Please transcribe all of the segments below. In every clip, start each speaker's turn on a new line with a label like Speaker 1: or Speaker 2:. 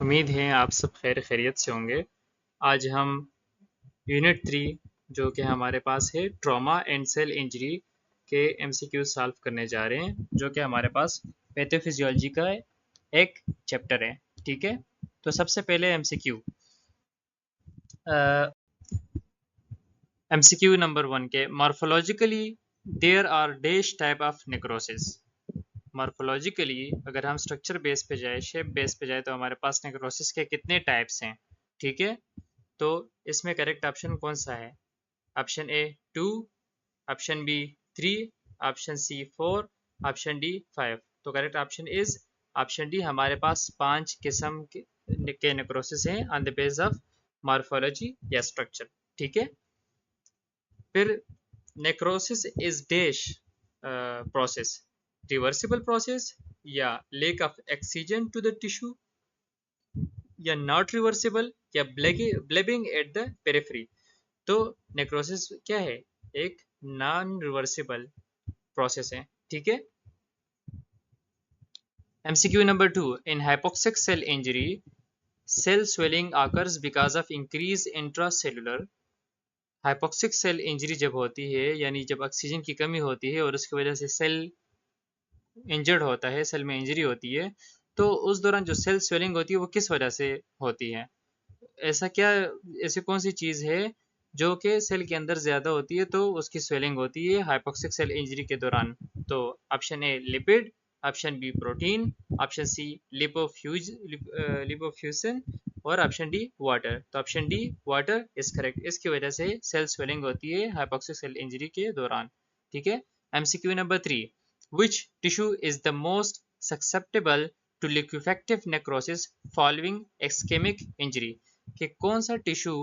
Speaker 1: उम्मीद है आप सब खैर खैरियत से होंगे। आज हम यूनिट 3 जो कि हमारे पास है ट्रॉमा एंड सेल इंजरी के एमसीक्यू सॉल्व करने जा रहे हैं, जो कि हमारे पास पैथोफिजियोलॉजी का एक चैप्टर है। ठीक है, तो सबसे पहले एमसीक्यू एमसीक्यू नंबर 1 के morphologically there are dash type of necrosis. Morphologically अगर हम स्ट्रक्चर बेस पे जाए, शेप बेस पे जाए, तो हमारे पास नेक्रोसिस के कितने टाइप्स हैं। ठीक है, तो इसमें करेक्ट ऑप्शन कौन सा है? Option A 2, option B 3, option C 4, option D 5। तो correct option is option D. हमारे पास 5 किस्म के नेक्रोसिस हैं on the base of morphology या स्ट्रक्चर। ठीक है, फिर necrosis is dash process, reversible process या lack of oxygen to the tissue, या नॉट रिवर्सिबल, या ब्लेबिंग एट द पेरिफेरी। तो नेक्रोसिस क्या है? एक नॉन रिवर्सिबल प्रोसेस है। ठीक है, MCQ number 2, in hypoxic cell injury cell swelling occurs because of increase intracellular. Hypoxic cell injury जब होती है, यानी जब ऑक्सीजन की कमी होती है और उसकी वजह से सेल इंजर्ड होता है, सेल में इंजरी होती है, तो उस दौरान जो सेल स्वेलिंग होती है वो किस वजह से होती है? ऐसा क्या, ऐसी कौन सी चीज़ है जो कि सेल के अंदर ज़्यादा होती है तो उसकी स्वेलिंग होती है हाइपोक्सिक सेल इंजरी के दौरान? तो option A lipid, option B protein, option C lipofuscin, और ऑप्शन डी वाटर। तो option D water is correct. इसकी वजह से सेल स्वेलिंग होती है हाइपोक्सिक सेल इंजरी के दौरान। ठीक है, MCQ number 3, which tissue is the most susceptible to liquefactive necrosis following ischemic injury? कि कौन सा टिश्यू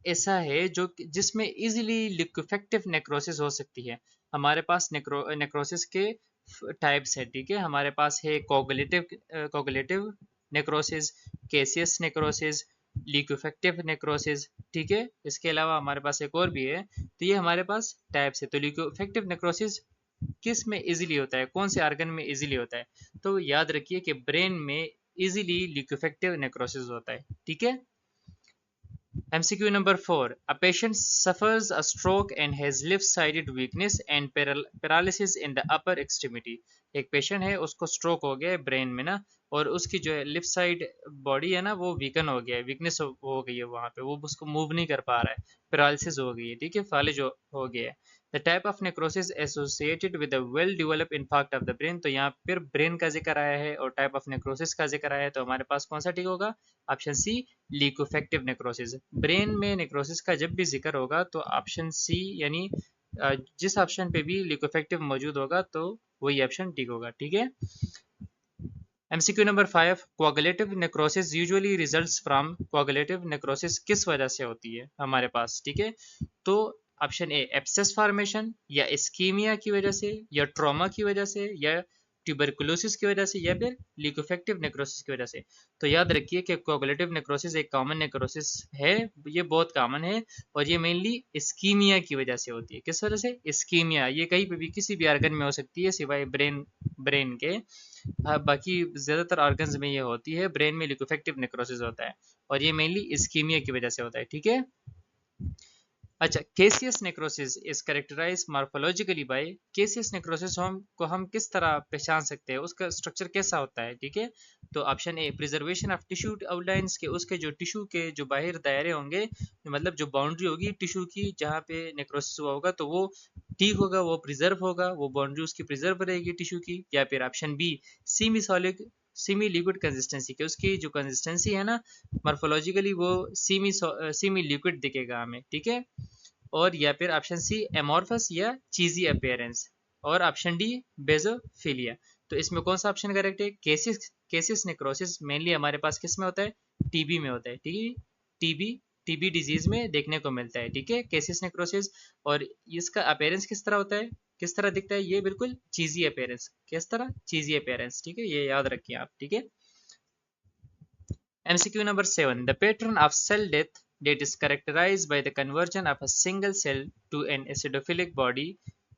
Speaker 1: ऐसा है जो जिसमें इजीली लिक्विफेक्टिव नेक्रोसिस हो सकती है? हमारे पास नेक्रोसिस के टाइप्स है। ठीक है, हमारे पास है coagulative necrosis, caseous necrosis, liquefactive necrosis. ठीक है, इसके अलावा हमारे पास एक और भी है। तो ये हमारे पास टाइप्स है। तो लिक्विफेक्टिव नेक्रोसिस किस में इजीली होता है, कौन से आर्गन में इजीली होता है? तो याद रखिए कि ब्रेन में इजीली लिक्विफेक्टिव नेक्रोसिस होता है। ठीक है, MCQ number 4. A patient suffers a stroke and has left-sided weakness and paralysis in the upper extremity. एक पेशेंट है, उसको स्ट्रोक हो गया है ब्रेन में ना, और उसकी जो है लेफ्ट साइड बॉडी है ना वो वीकन हो गया है, वीकनेस हो गई है वहाँ पे, वो उसको मूव नहीं कर पा रहा है, पैरालिसिस हो गई है। ठीक है, फालिज हो गया है। The type of necrosis associated with a well developed infarct of the brain. तो यहाँ पर ब्रेन का जिक्र आया है और टाइप ऑफ नेक्रोसिस का जिक्र आया है, तो हमारे पास कौन सा ठीक होगा? Option C liquefactive necrosis. Brain में नेक्रोसिस का जब भी जिक्र होगा तो ऑप्शन सी, यानी जिस ऑप्शन पे भी लिक्विफेक्टिव मौजूद होगा तो वही ऑप्शन ठीक होगा। ठीक है, MCQ number 5, कोआगुलेटिव necrosis usually results from कोआगुलेटिव necrosis किस वजह से होती है हमारे पास? ठीक है, तो ऑप्शन ए एब्सेस फॉर्मेशन, या इस्कीमिया की वजह से, या ट्रॉमा की वजह से, या ट्यूबरकुलोसिस की वजह से, या फिर लिकोफेक्टिव नेक्रोसिस की वजह से। तो याद रखिए कि कोआगुलेटिव नेक्रोसिस एक कॉमन नेक्रोसिस है, ये बहुत कॉमन है, और ये मेनली इस्कीमिया की वजह से होती है। किस वजह से? इस्कीमिया। ये कहीं पे भी किसी भी आर्गन में हो सकती है सिवाय ब्रेन के। हाँ, बाकी ज़्यादातर ऑर्गन्स में ये होती है। ब्रेन में लिक्विफेक्टिव नेक्रोसिस होता है और ये मेनली इस्कीमिया की वजह से होता है। ठीक है, अच्छा, caseous necrosis is characterise morphologically by. Caseous necrosis हम किस तरह पहचान सकते हैं, उसका स्ट्रक्चर कैसा होता है? ठीक है, तो option A preservation of tissue outlines, के उसके जो टिश्यू के जो बाहर दायरे होंगे, मतलब जो बाउंड्री होगी टिश्यू की जहाँ पे नेक्रोसिस हुआ होगा, तो वो ठीक होगा, वो प्रिजर्व होगा, वो बाउंड्री उसकी प्रिजर्व रहेगी टिश्यू की। या फिर option B semi solid semi liquid consistency, के उसकी जो कंसिस्टेंसी है ना मॉर्फोलॉजिकली वो सीमी लिक्विड दिखेगा हमें। ठीक है, और या फिर ऑप्शन सी एमोर्फस या चीजी अपेयरेंस, और ऑप्शन डी बेजोफिलिया। तो इसमें कौन सा ऑप्शन करेक्ट है? केसिस नेक्रोसिस मेनली हमारे पास किस में होता है? टीबी में होता है। ठीक है, टीबी टीबी डिजीज में देखने को मिलता है। ठीक है, केसिस नेक्रोसिस। और इसका अपेयरेंस किस तरह होता है, किस तरह दिखता है? ये बिल्कुल चीजी अपेयरेंस, किस तरह? चीजी अपेयरेंस। ठीक है, ये याद रखिए आप। ठीक है, MCQ number 7. The pattern of cell death that is characterized by the conversion of a single cell to an acidophilic body,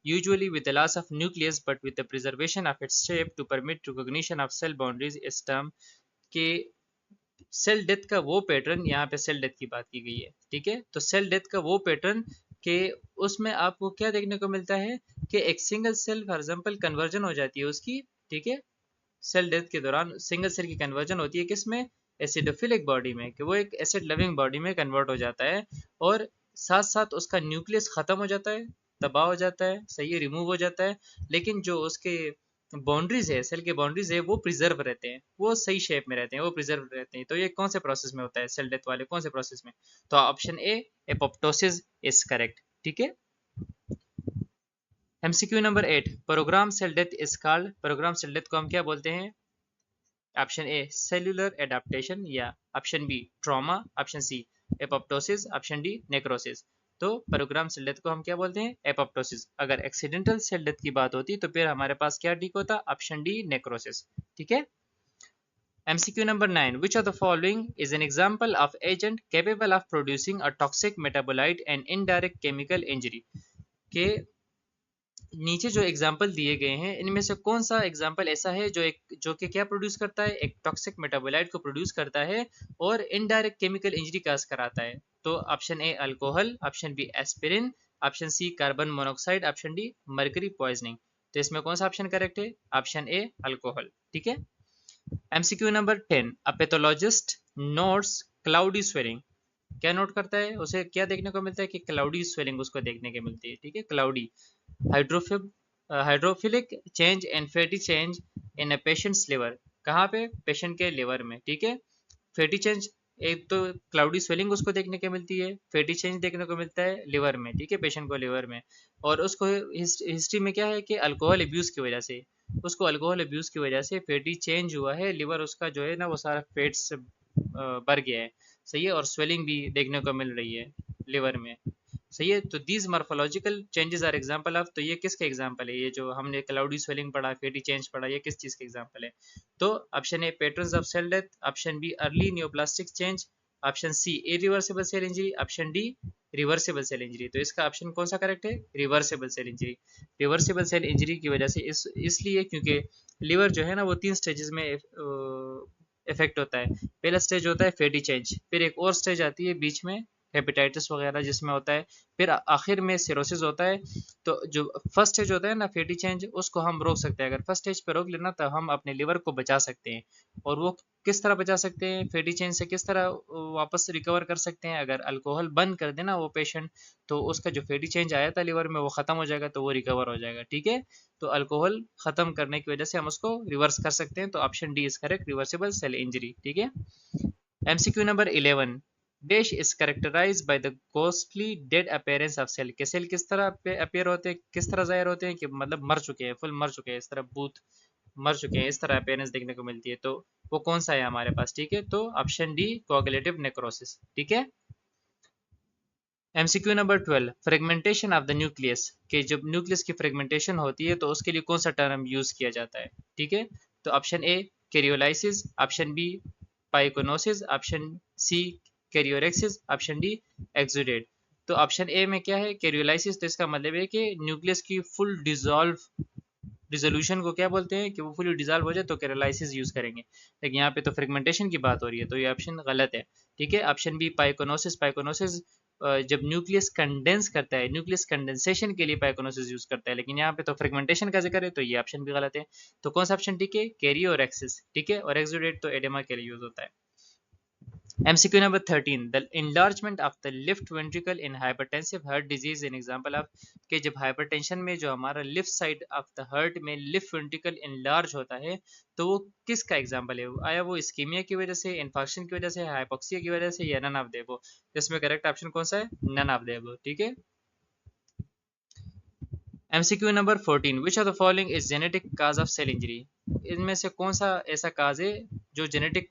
Speaker 1: usually with the loss of nucleus but with the preservation of its shape to permit recognition of cell boundaries, is termed के cell death का वो pattern, यहाँ पे cell death की बात की गई है, ठीक है। तो सेल डेथ का वो पैटर्न के उसमें आपको क्या देखने को मिलता है कि एक single cell for example conversion हो जाती है उसकी, ठीक है। सेल डेथ के दौरान सिंगल सेल की कन्वर्जन होती है किसमें, एसिडोफिलिक बॉडी में, कि वो एक एसिड लविंग बॉडी में कन्वर्ट हो जाता है, और साथ साथ उसका न्यूक्लियस खत्म हो जाता है, तबाह हो जाता है, सही है, रिमूव हो जाता है, लेकिन जो उसके बाउंड्रीज है, सेल के बाउंड्रीज है, वो प्रिजर्व रहते हैं, वो सही शेप में रहते हैं, वो प्रिजर्व रहते हैं। तो ये कौन से प्रोसेस में होता है, सेल डेथ वाले कौन से प्रोसेस में? तो option A, apoptosis is correct, ठीक है। MCQ number 8, program cell death is called, program cell death को हम क्या बोलते हैं? ऑप्शन ए, सेल्यूलर एडाप्टेशन, या option B, trauma, option C, apoptosis, option D, necrosis. तो प्रोग्राम सेल डेथ को हम क्या बोलते हैं? एपोप्टोसिस। अगर एक्सीडेंटल सेल डेथ की बात होती तो फिर हमारे पास क्या ठीक होता? ऑप्शन डी, नेक्रोसिस, ठीक है। MCQ number 9, which of the following is an example of agent capable of producing a toxic metabolite and indirect chemical injury? के नीचे जो एग्जाम्पल दिए गए हैं इनमें से कौन सा एग्जाम्पल ऐसा है जो कि क्या प्रोड्यूस करता है? एक टॉक्सिक मेटाबोलाइट को प्रोड्यूस करता है और इनडायरेक्ट केमिकल इंजरी काज कराता है। तो option A, alcohol, option B, aspirin, option C, carbon monoxide, option D, mercury poisoning. तो इसमें कौन सा ऑप्शन करेक्ट है? ऑप्शन ए, अल्कोहल, ठीक है। MCQ number 10, a pathologist notes cloudy swelling. क्या नोट करता है? उसे क्या देखने को मिलता है कि क्लाउडी स्वेलिंग उसको देखने को मिलती है, ठीक है। Cloudy hydrophilic change and fatty change in a patients liver. कहाँ पे? पेशेंट के लिवर में, ठीक है। फैटी चेंज, एक तो क्लाउडी स्वेलिंग उसको देखने को मिलती है, फैटी चेंज देखने को मिलता है लिवर में, ठीक है, पेशेंट को लिवर में। और उसको हिस्ट्री में क्या है कि अल्कोहल अब्यूज की वजह से, उसको अल्कोहल अब्यूज की वजह से फैटी चेंज हुआ है, लिवर उसका जो है ना वो सारा फैट से भर गया है, सही है, और स्वेलिंग भी देखने को मिल रही है लिवर में, सही है। तो these morphological changes are example of, तो ये किसके एग्जांपल है? ये जो हमने क्लाउडी स्वेलिंग पढ़ा, फैटी चेंज पढ़ा, ये किस चीज के एग्जांपल है? तो option A, patterns of cell death, option B, early neoplastic change, option C, irreversible cell injury, option D, reversible cell injury. तो इसका ऑप्शन कौन सा करेक्ट है? Reversible cell injury. Reversible cell injury की वजह से इसलिए क्योंकि लिवर जो है ना वो 3 स्टेजेस में इफेक्ट होता है। पहला स्टेज होता है फैटी चेंज, फिर एक और स्टेज आती है बीच में हेपेटाइटिस वगैरह जिसमें होता है, फिर आखिर में सिरोसिस होता है। तो जो फर्स्ट स्टेज होता है ना फैटी चेंज, उसको हम रोक सकते हैं। अगर फर्स्ट स्टेज पे रोक लेना तो हम अपने लिवर को बचा सकते हैं। और वो किस तरह बचा सकते हैं? फैटी चेंज से किस तरह वापस रिकवर कर सकते हैं? अगर अल्कोहल बंद कर देना वो पेशेंट, तो उसका जो फैटी चेंज आया था लिवर में वो खत्म हो जाएगा, तो वो रिकवर हो जाएगा, ठीक है। तो अल्कोहल खत्म करने की वजह से हम उसको रिवर्स कर सकते हैं। तो option D is correct, reversible cell injury, ठीक है। MCQ number 11, dash is characterized by the ghostly dead appearance of cell. के सेल किस तरह अपीयर होते हैं, किस तरह जाहिर होते हैं कि मतलब मर चुके हैं, फुल मर चुके हैं, इस तरह बूथ मर चुके हैं, इस तरह अपीयरेंस देखने को मिलती है। तो वो कौन सा है हमारे पास, ठीक है। तो ऑप्शन डी, कोआगुलेटिव नेक्रोसिस, ठीक है। MCQ number 12, fragmentation of the nucleus. के जब न्यूक्लियस की फ्रेगमेंटेशन होती है तो उसके लिए कौन सा टर्म यूज किया जाता है, ठीक है। तो option A, karyolysis, option B, pyknosis, option C, karyorrhexis, option D, exudate. तो ऑप्शन ए में क्या है? कैरियोलाइसिस। तो इसका मतलब है कि न्यूक्लियस की फुल डिसोल्यूशन को क्या बोलते हैं कि वो फुली डिजॉल्व हो जाए, तो कैरोलाइसिस यूज करेंगे। लेकिन यहाँ पे तो फ्रेगमेंटेशन की बात हो रही है, तो ये ऑप्शन गलत है, ठीक है। Option B, पाइकोनोसिस। पाइकोनोसिस जब न्यूक्लियस कंडेंस करता है, न्यूक्लियस कंडेंसेशन के लिए पाइकोनोसिस यूज करता है, लेकिन यहाँ पे तो फ्रेगमेंटेशन का जिक्र है, तो ये ऑप्शन भी गलत है। तो कौन सा ऑप्शन ठीक है? कैरियोरेक्सिस, ठीक है। और एक्सुडेट तो एडेमा के लिए यूज होता है। MCQ number 13, the enlargement of the left ventricle in hypertensive heart disease an example of, कि जब हाइपरटेंशन में जो हमारा left side of the heart में लेफ्ट वेंट्रिकल enlarge होता है तो वो किसका एग्जांपल है? आया वो इस्कीमिया की वजह से, इन्फाक्शन की वजह से, हाइपोक्सिया की वजह से, या नन ऑफ द अबव? इसमें करेक्ट ऑप्शन कौन सा है? नन ऑफ द अबव, ठीक है। MCQ number 14, which of the following is genetic cause of cell injury. इनमें से कौन सा ऐसा काज है जो जेनेटिक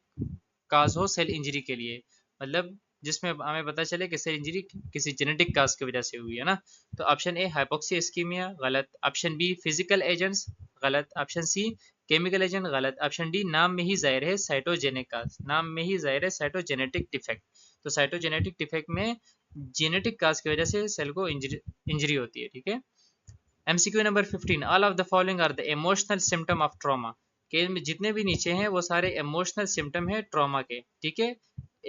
Speaker 1: काज हो सेल इंजरी के लिए, मतलब जिसमें हमें पता चले कि सेल इंजरी किसी जेनेटिक काज की वजह से हुई है ना। तो ऑप्शन ए, हाइपोक्सिया इस्कीमिया, गलत। ऑप्शन बी, फिजिकल एजेंट्स, गलत। ऑप्शन सी, केमिकल एजेंट, गलत। ऑप्शन डी, नाम में ही जाहिर है साइटोजेनिक काज, नाम में ही जाहिर है साइटोजेनेटिक डिफेक्ट। तो साइटोजेनेटिक डिफेक्ट में जेनेटिक काज की वजह से सेल को इंजरी होती है, ठीक है। MCQ number 15, all of the following are the emotional symptom of trauma। के जितने भी नीचे हैं वो सारे इमोशनल सिम्टम है ट्रॉमा के, ठीक है,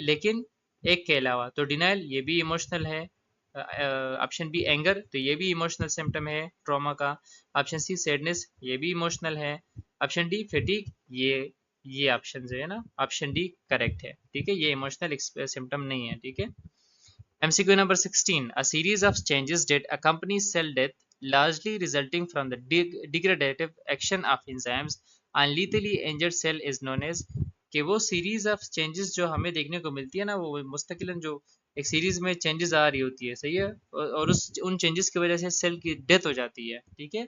Speaker 1: लेकिन एक के अलावा। तो डिनाइल ये भी इमोशनल है, ऑप्शन बी एंगर तो ये भी इमोशनल सिम्टम है ट्रॉमा का, ऑप्शन सी सैडनेस ये भी इमोशनल है, ऑप्शन डी फैटिग ये ऑप्शन जो है ना ऑप्शन डी करेक्ट है, ठीक है, ये इमोशनल सिम्टम नहीं है, ठीक है। MCQ number 16. A series of changes that accompany cell death, largely resulting from the degradative action of enzymes on lethally injured cell is known as, कि वो सीरीज ऑफ चेंजेस जो हमें देखने को मिलती है ना, वो मुस्तकिलन जो एक सीरीज में चेंजेस आ रही होती है, सही है, और उस उन चेंजेस की वजह से सेल की डेथ हो जाती है, ठीक है,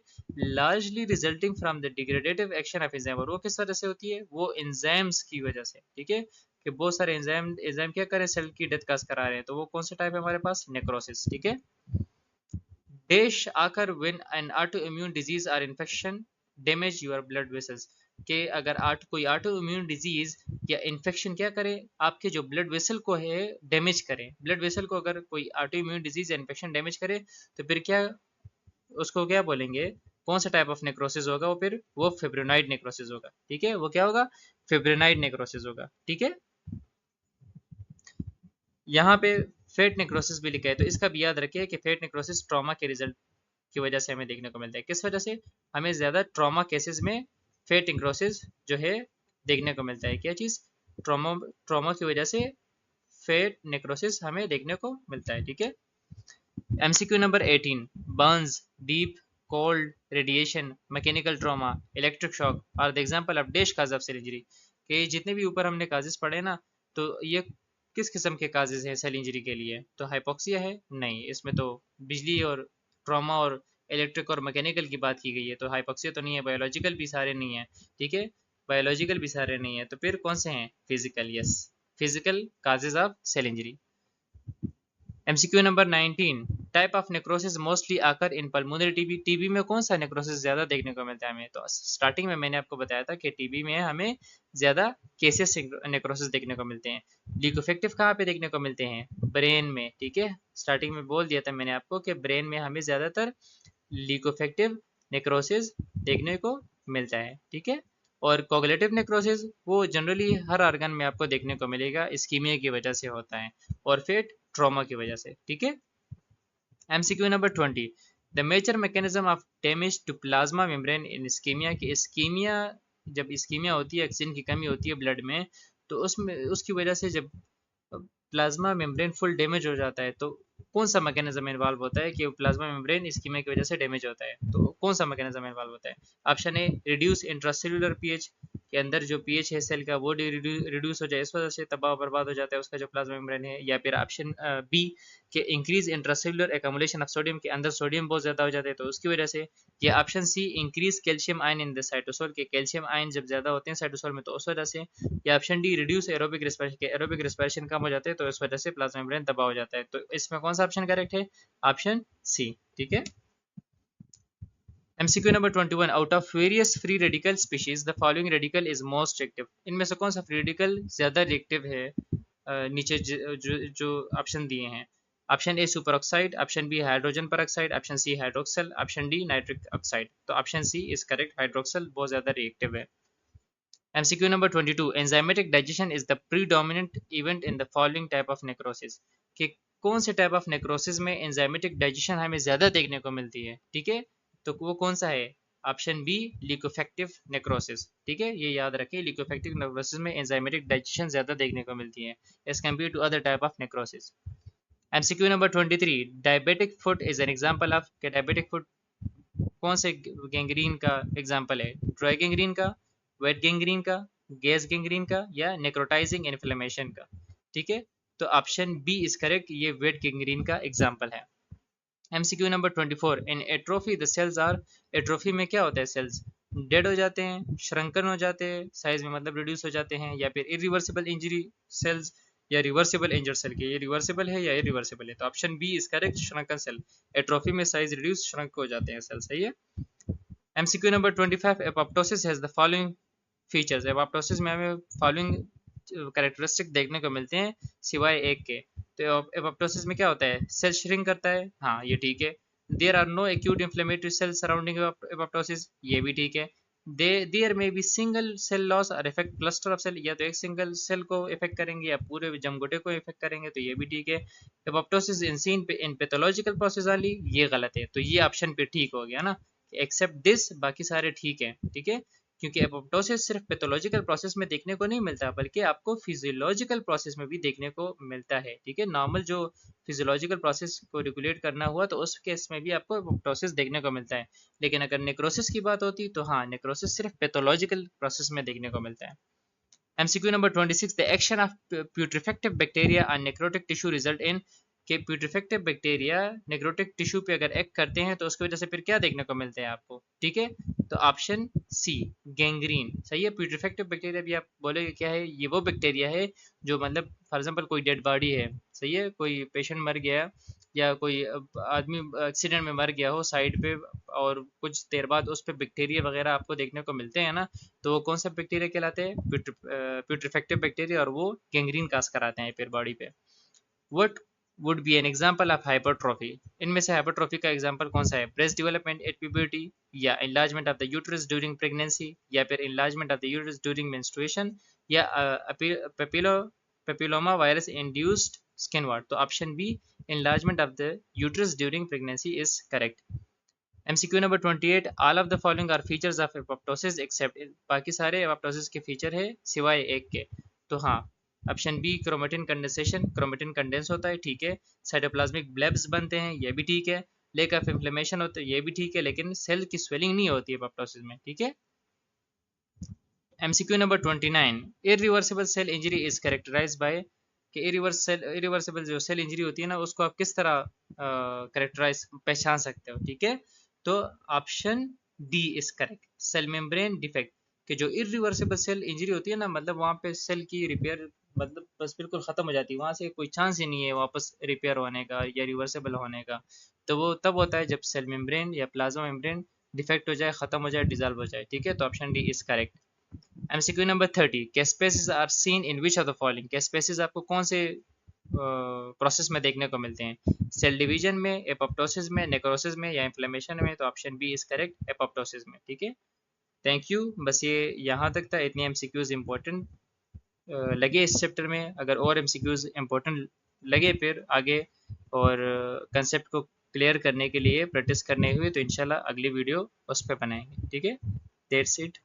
Speaker 1: largely resulting from the degradative action of enzyme, और वो किस वजह से होती है, वो एंजाइम्स की वजह से, ठीक है, कि बहुत सारे एंजाइम एंजाइम क्या करें सेल की डेथ काज करा रहे हैं, तो वो कौन सा टाइप है हमारे पास, नेक्रोसिस, ठीक है। डैश आकर when an auto immune disease और infection damage your blood vessels, कि अगर कोई ऑटो इम्यून डिजीज या इन्फेक्शन क्या करे, आपके जो ब्लड वेसल को है डैमेज करे, ब्लड वेसल को अगर कोई ऑटो इम्यून डिजीज या इन्फेक्शन डैमेज करे, तो फिर क्या उसको क्या बोलेंगे, कौन सा टाइप ऑफ नेक्रोसिस होगा, वो फिर वो फिब्रिनॉइड नेक्रोसिस होगा, ठीक है, वो क्या होगा, फिब्रिनॉइड नेक्रोसिस होगा, ठीक है। यहाँ पे फेट नेक्रोसिस भी लिखा है, तो इसका भी याद रखिए कि फेट नेक्रोसिस ट्रॉमा के रिजल्ट की वजह से हमें देखने को मिलता है, किस वजह से, हमें ज्यादा ट्रॉमा केसेस में फेट नेक्रोसिस जो है देखने को मिलता है, क्या चीज, ट्रॉमा, ट्रॉमा की वजह से फेट नेक्रोसिस हमें देखने को मिलता है, ठीक है। MCQ number 18. Burns, deep cold radiation, mechanical trauma, electric shock are the example of dash cause of cell injury, कि जितने भी ऊपर हमने काजेस पढ़े ना, तो ये किस किस्म के काजेस हैं सेल इंजरी के लिए, तो हाइपोक्सिया है, नहीं, इसमें तो बिजली और ट्रॉमा और इलेक्ट्रिक और मैकेनिकल की बात की गई है, तो हाइपोक्सिया तो नहीं है, बायोलॉजिकल भी सारे नहीं है, ठीक है, बायोलॉजिकल भी सारे नहीं है, तो फिर कौन से हैं, physical, yes, physical causes of cell injury. MCQ number 19. Type of necrosis mostly occur in pulmonary TB, TB में कौन सा नेक्रोसिस ज्यादा देखने को मिलता है हमें, तो स्टार्टिंग में मैंने आपको बताया था कि टीबी में हमें ज्यादा केसेस नेक्रोसिस देखने को मिलते हैं। ल्यूकोफेक्टिव कहाँ पे देखने को मिलते हैं, ब्रेन में, ठीक है, स्टार्टिंग में बोल दिया था मैंने आपको कि ब्रेन में हमें ज्यादातर ल्यूकोफेक्टिव नेक्रोसिस देखने को मिलता है, ठीक है, और कोगुलेटिव नेक्रोसिस वो जनरली हर ऑर्गन में आपको देखने को मिलेगा, इस्कीमिया की वजह से होता है, और फिर ट्रॉमा की वजह से, ठीक है। MCQ number 20. The major mechanism of damage to plasma membrane in ischemia, की इस्कीमिया, जब इस्कीमिया होती है, ऑक्सीजन की कमी होती है ब्लड में, तो उसमें उसकी वजह से जब प्लाज्मा मेम्ब्रेन फुल डैमेज हो जाता है, तो कौन सा मैकेनिज्म इन्वॉल्व होता है कि प्लाज्मा मेम्ब्रेन इस्कीमिया की वजह से डैमेज होता है, तो कौन सा मैकेनिज्म इन्वॉल्व होता है, ऑप्शन ए रिड्यूस इंट्रासेलुलर पीएच, के अंदर जो पीएच है सेल का वो रिड्यूस हो जाए, इस वजह से तबाह बर्बाद हो जाता है उसका जो प्लाज्मा मेम्ब्रेन है, या फिर ऑप्शन बी के increase intracellular accumulation of sodium, के अंदर सोडियम बहुत ज्यादा हो जाता है तो उसकी वजह से, या option C increase calcium ion in the cytosol, के कैल्शियम आयन जब ज्यादा होते हैं साइटोसोल में तो उस वजह से, या option D reduce aerobic respiration, के एरोबिक रेस्पिरेशन कम हो जाते हैं तो इस वजह से प्लाज्मा मेम्ब्रेन तबाह हो जाता है, तो इसमें कौन सा ऑप्शन करेक्ट है, ऑप्शन सी, ठीक है। MCQ number 21. Out of various free radical species the following radical is most reactive, इनमें से कौन सा फ्री रेडिकल ज्यादा रिएक्टिव है, नीचे जो ऑप्शन दिए हैं, option A super oxide, option B hydrogen peroxide, option C hydroxyl, option D nitric oxide, तो option C is correct, hydroxyl बहुत ज्यादा रिएक्टिव है। MCQ number 22. Enzymatic digestion is the predominant event in the following type of necrosis, कि कौन से type of necrosis में enzymatic digestion हमें ज्यादा देखने को मिलती है, ठीक है, तो वो कौन सा है, ऑप्शन बी लिकोफेक्टिव नेक्रोसिस, ठीक है, ये याद रखें, लिकोफेक्टिव नेक्रोसिस में एंजाइमेटिक डाइजेशन ज्यादा देखने को मिलती है as compared to other type of necrosis. MCQ number 23. Diabetic foot is an example of, के डायबिटिक फुट कौन से गैंग्रीन का एग्जाम्पल है, ड्राई गैंग्रीन का, वेट गैंग्रीन का, गैस गैंग्रीन का, या नेक्रोटाइजिंग इन्फ्लेमेशन का, ठीक है, तो ऑप्शन बी इज करेक्ट, ये वेट गैंग्रीन का एग्जाम्पल है। MCQ number 24. In atrophy the sales are, atrophy में क्या होता है, सेल्स डेड हो जाते हैं, श्रंकन हो जाते हैं, साइज में मतलब रिड्यूस हो जाते हैं, या फिर इरिवर्सिबल इंजरी सेल्स, या रिवर्सिबल इंजर सेल के, ये रिवर्सिबल है या इरिवर्सिबल है, तो option B is correct, shrunken cell, atrophy में साइज रिड्यूस श्रंक हो जाते हैं सेल, सही है। MCQ number 25. Apoptosis has the following features, apoptosis में हमें फॉलोइंग कैरेक्टरिस्टिक देखने को मिलते हैं सिवाय एक के, तो एपोप्टोसिस में क्या होता है, सेल श्रिंक करता है, हाँ ये ठीक है, there are no acute inflammatory cell surrounding apoptosis, ये भी ठीक है, there may be single cell loss और इफेक्ट क्लस्टर ऑफ सेल, या तो एक सिंगल सेल को इफेक्ट करेंगे या पूरे जमघटे को इफेक्ट करेंगे, तो ये भी ठीक है। Apoptosis in seen in pathological process वाली ये गलत है, तो ये ऑप्शन पे ठीक हो गया ना, एक्सेप्ट दिस बाकी सारे ठीक है, ठीक है। क्योंकि एपोप्टोसिस सिर्फ पैथोलॉजिकल प्रोसेस में देखने को नहीं मिलता, बल्कि आपको फिजियोलॉजिकल प्रोसेस में भी देखने को मिलता है, ठीक है। नॉर्मल जो फिजियोलॉजिकल प्रोसेस को रेगुलेट करना हुआ तो उस केस में भी आपको एपोप्टोसिस देखने को मिलता है। लेकिन अगर नेक्रोसिस की बात होती तो हाँ, नेक्रोसिस सिर्फ पैथोलॉजिकल प्रोसेस में देखने को मिलता है। MCQ number 26, the action of putrescent bacteria on necrotic tissue result in कि प्यूट्रिफेक्टिव बैक्टीरिया नेक्रोटिक टिश्यू पे अगर एक्ट करते हैं तो उसकी वजह से फिर क्या देखने को मिलते हैं आपको, ठीक है। तो ऑप्शन सी गैंग्रीन सही है। प्यूट्रिफेक्टिव बैक्टीरिया भी आप बोलेगे क्या है, ये वो बैक्टीरिया है जो मतलब फॉर एग्जांपल कोई डेड बॉडी है, सही है, कोई पेशेंट मर गया या कोई आदमी एक्सीडेंट में मर गया हो साइड पे, और कुछ देर बाद उस पर बैक्टीरिया वगैरह आपको देखने को मिलते हैं ना, तो वो कौन सा बैक्टीरिया कहलाते हैं, प्यूट्रिफेक्टिव बैक्टीरिया, और वो गैंग्रीन काज कराते हैं फिर बॉडी पे। What would be an example of hypertrophy, इनमें से हाइपरट्रॉफी का एग्जांपल कौन सा है, ब्रेस्ट डेवलपमेंट एट प्यूबर्टी, या enlargement of the uterus during pregnancy, या फिर enlargement of the uterus during menstruation, या papilloma virus induced skin wart. तो option B enlargement of the uterus during pregnancy is correct. MCQ number 28, all of the following are features of apoptosis except, बाकी सारे apoptosis के feature है सिवाय एक के, तो हाँ option B chromatin condensation, chromatin condense होता है, ठीक है। साइटोप्लाज्मिक ब्लेब्स बनते हैं, ये भी ठीक है। लेक ऑफ इन्फ्लेमेशन होता है, ये भी ठीक है, लेकिन सेल की स्वेलिंग नहीं होती है apoptosis में, ठीक है। MCQ number 29, irreversible cell injury is characterized by कि इरिवर्सिबल जो सेल इंजरी होती है ना, उसको आप किस तरह करेक्टराइज पहचान सकते हो, ठीक है। तो option D is correct, cell membrane defect, कि जो इरिवर्सिबल सेल इंजरी होती है ना, मतलब वहाँ पे सेल की रिपेयर मतलब बस बिल्कुल खत्म हो जाती है, वहाँ से कोई चांस ही नहीं है वापस रिपेयर होने का या रिवर्सिबल होने का। तो वो तब होता है जब सेल मेम्ब्रेन या प्लाज्मा मेम्ब्रेन डिफेक्ट हो जाए, खत्म हो जाए, डिजॉल्व हो जाए, ठीक है। तो option D is correct. MCQ number 30, caspases are seen in which of the following, caspases आपको कौन से प्रोसेस में देखने को मिलते हैं, सेल डिवीजन में, एपोप्टोसिस में, नेक्रोसिस में, या इन्फ्लेमेशन में। तो option B is correct, apoptosis में, ठीक है। थैंक यू, बस ये यहाँ तक था, इतने MCQs इंपॉर्टेंट लगे इस चैप्टर में। अगर और MCQs इंपॉर्टेंट लगे फिर आगे और कंसेप्ट को क्लियर करने के लिए प्रैक्टिस करने हुए, तो इंशाल्लाह अगली वीडियो उस पर बनाएंगे, ठीक है। That's it.